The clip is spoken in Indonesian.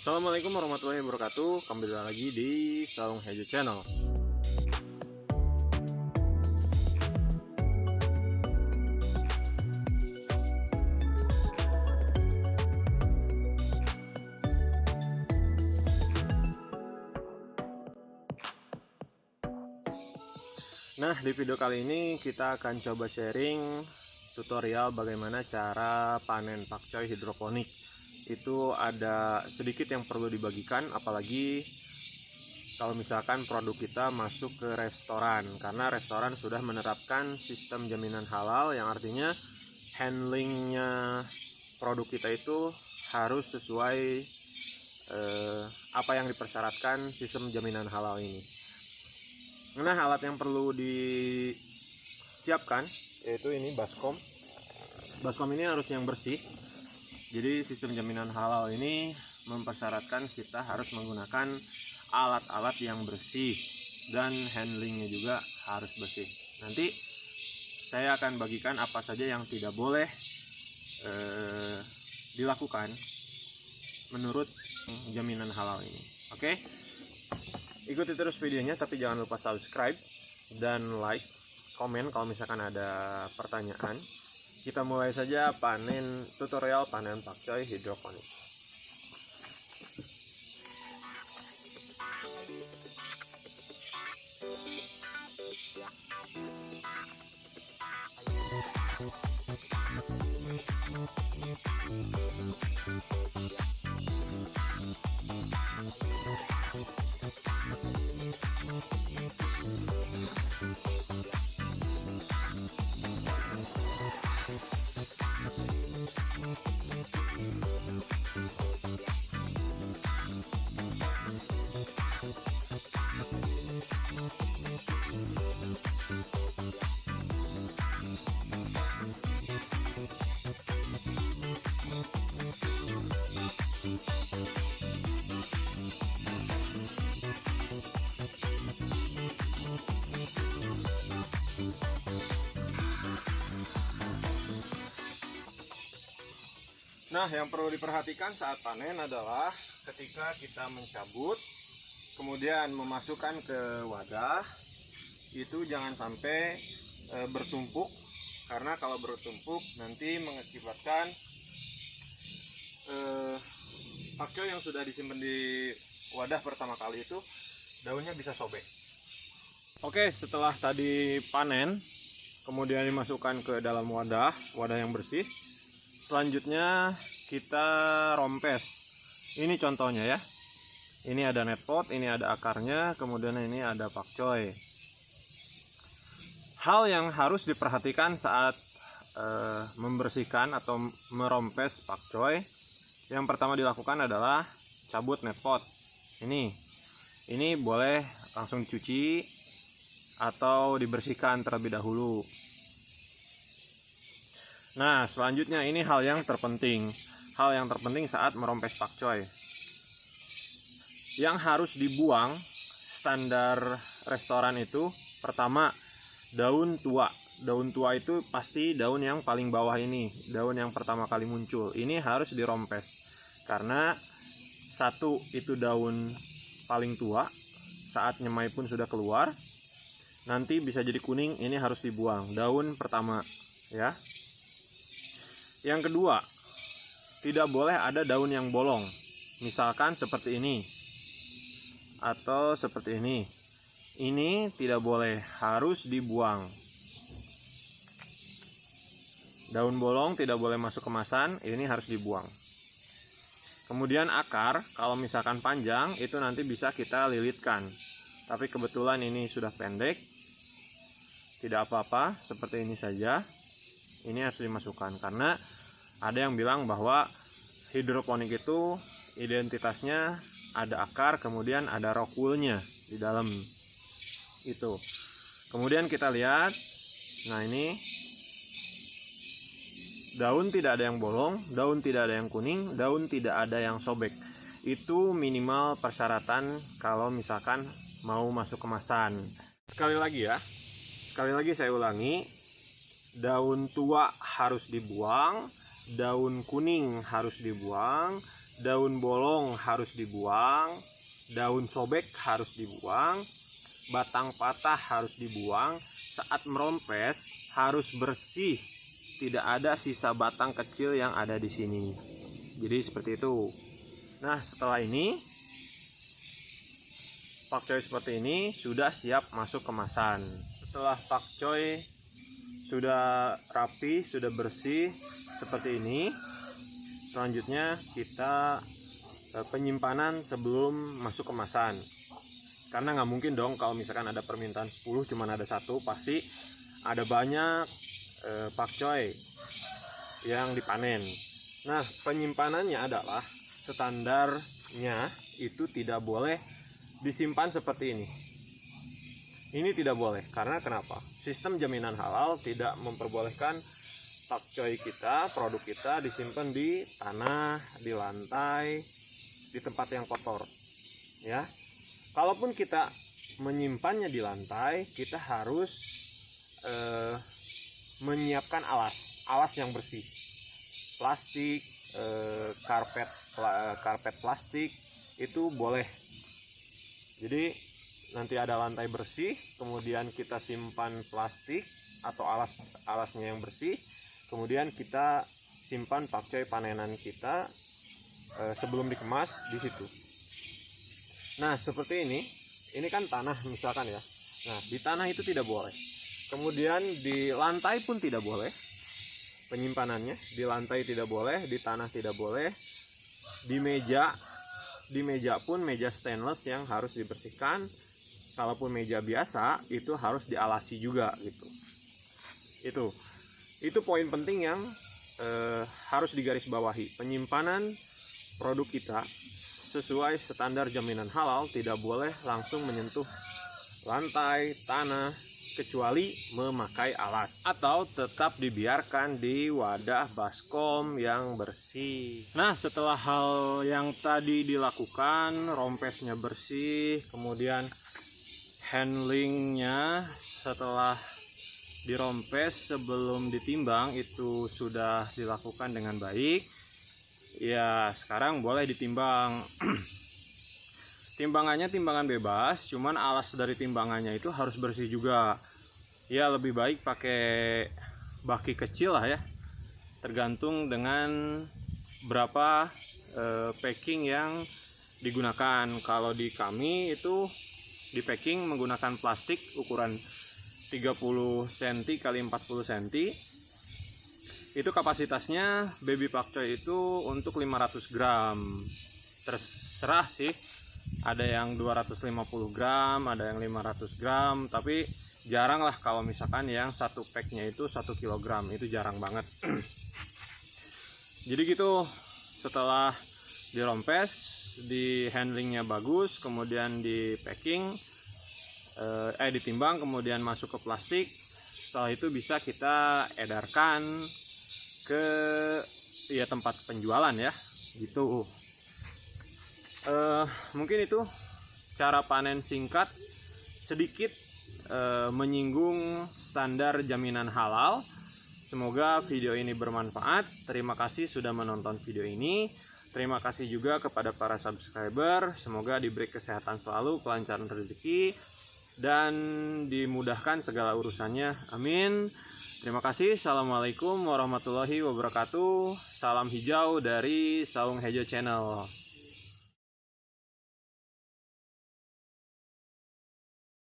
Assalamualaikum warahmatullahi wabarakatuh. Kembali lagi di Saung Hejo Channel. Nah, di video kali ini kita akan coba sharing tutorial bagaimana cara panen pakcoy hidroponik. Itu ada sedikit yang perlu dibagikan, apalagi kalau misalkan produk kita masuk ke restoran, karena restoran sudah menerapkan sistem jaminan halal, yang artinya handlingnya produk kita itu harus sesuai apa yang dipersyaratkan sistem jaminan halal ini. Nah, alat yang perlu disiapkan yaitu ini baskom. Baskom ini harus yang bersih. Jadi sistem jaminan halal ini mempersyaratkan kita harus menggunakan alat-alat yang bersih dan handlingnya juga harus bersih. Nanti saya akan bagikan apa saja yang tidak boleh dilakukan menurut jaminan halal ini. Oke? Ikuti terus videonya, tapi jangan lupa subscribe dan like, komen kalau misalkan ada pertanyaan. Kita mulai saja tutorial panen pakcoy hidroponik. Nah, yang perlu diperhatikan saat panen adalah ketika kita mencabut, kemudian memasukkan ke wadah, itu jangan sampai bertumpuk, karena kalau bertumpuk nanti mengakibatkan pakcoy yang sudah disimpan di wadah pertama kali itu daunnya bisa sobek. Oke, setelah tadi panen, kemudian dimasukkan ke dalam wadah yang bersih. Selanjutnya kita rompes. Ini contohnya ya. Ini ada netpot, ini ada akarnya, kemudian ini ada pakcoy. Hal yang harus diperhatikan saat membersihkan atau merompes pakcoy, yang pertama dilakukan adalah cabut netpot. Ini boleh langsung dicuci atau dibersihkan terlebih dahulu. Nah, selanjutnya ini hal yang terpenting saat merompes pakcoy. Yang harus dibuang standar restoran itu, pertama, daun tua. Daun tua itu pasti daun yang paling bawah ini, daun yang pertama kali muncul. Ini harus dirompes. Karena satu, itu daun paling tua, saat nyemai pun sudah keluar, nanti bisa jadi kuning, ini harus dibuang. Daun pertama, ya. Yang kedua, tidak boleh ada daun yang bolong. Misalkan seperti ini atau seperti ini. Ini tidak boleh, harus dibuang. Daun bolong tidak boleh masuk kemasan, ini harus dibuang. Kemudian akar, kalau misalkan panjang, itu nanti bisa kita lilitkan. Tapi kebetulan ini sudah pendek, tidak apa-apa, seperti ini saja. Ini harus dimasukkan, karena ada yang bilang bahwa hidroponik itu identitasnya ada akar, kemudian ada rock woolnya di dalam itu. Kemudian kita lihat, nah ini daun tidak ada yang bolong, daun tidak ada yang kuning, daun tidak ada yang sobek. Itu minimal persyaratan kalau misalkan mau masuk kemasan. Sekali lagi saya ulangi, daun tua harus dibuang, daun kuning harus dibuang, daun bolong harus dibuang, daun sobek harus dibuang, batang patah harus dibuang. Saat merompes harus bersih, tidak ada sisa batang kecil yang ada di sini. Jadi seperti itu. Nah, setelah ini pakcoy seperti ini sudah siap masuk kemasan. Setelah pakcoy sudah rapi, sudah bersih seperti ini, selanjutnya kita penyimpanan sebelum masuk kemasan. Karena nggak mungkin dong kalau misalkan ada permintaan 10 cuman ada satu, pasti ada banyak pakcoy yang dipanen. Nah, penyimpanannya adalah standarnya itu tidak boleh disimpan seperti ini. Ini tidak boleh, karena kenapa? Sistem jaminan halal tidak memperbolehkan pakcoy kita, produk kita disimpan di tanah, di lantai, di tempat yang kotor. Ya, kalaupun kita menyimpannya di lantai, kita harus menyiapkan alas yang bersih, plastik, karpet plastik itu boleh. Jadi nanti ada lantai bersih, kemudian kita simpan plastik atau alasnya yang bersih, kemudian kita simpan pakcoy panenan kita sebelum dikemas di situ. Nah, seperti ini kan tanah misalkan ya. Nah, di tanah itu tidak boleh. Kemudian di lantai pun tidak boleh. Penyimpanannya di lantai tidak boleh, di tanah tidak boleh. Di meja pun meja stainless yang harus dibersihkan. Kalaupun meja biasa itu harus dialasi juga gitu. Itu poin penting yang harus digarisbawahi. Penyimpanan produk kita sesuai standar jaminan halal tidak boleh langsung menyentuh lantai, tanah, kecuali memakai alas, atau tetap dibiarkan di wadah baskom yang bersih. Nah, setelah hal yang tadi dilakukan, rompesnya bersih, kemudian handlingnya setelah dirompes sebelum ditimbang itu sudah dilakukan dengan baik. Ya, sekarang boleh ditimbang. Timbangannya timbangan bebas, cuman alas dari timbangannya itu harus bersih juga. Ya, lebih baik pakai baki kecil lah ya. Tergantung dengan berapa packing yang digunakan. Kalau di kami itu di packing menggunakan plastik ukuran 30 cm x 40 cm. Itu kapasitasnya baby pakcoy itu untuk 500 gram. Terserah sih. Ada yang 250 gram, ada yang 500 gram, tapi jarang lah kalau misalkan yang satu packnya itu 1 kg, itu jarang banget. Jadi gitu, setelah dirompes, di handlingnya bagus, kemudian di packing, ditimbang, kemudian masuk ke plastik. Setelah itu bisa kita edarkan ke tempat penjualan ya, gitu. Mungkin itu cara panen singkat, sedikit menyinggung standar jaminan halal. Semoga video ini bermanfaat. Terima kasih sudah menonton video ini. Terima kasih juga kepada para subscriber. Semoga diberi kesehatan selalu, kelancaran rezeki, dan dimudahkan segala urusannya. Amin. Terima kasih. Assalamualaikum warahmatullahi wabarakatuh. Salam hijau dari Saung Hejo Channel.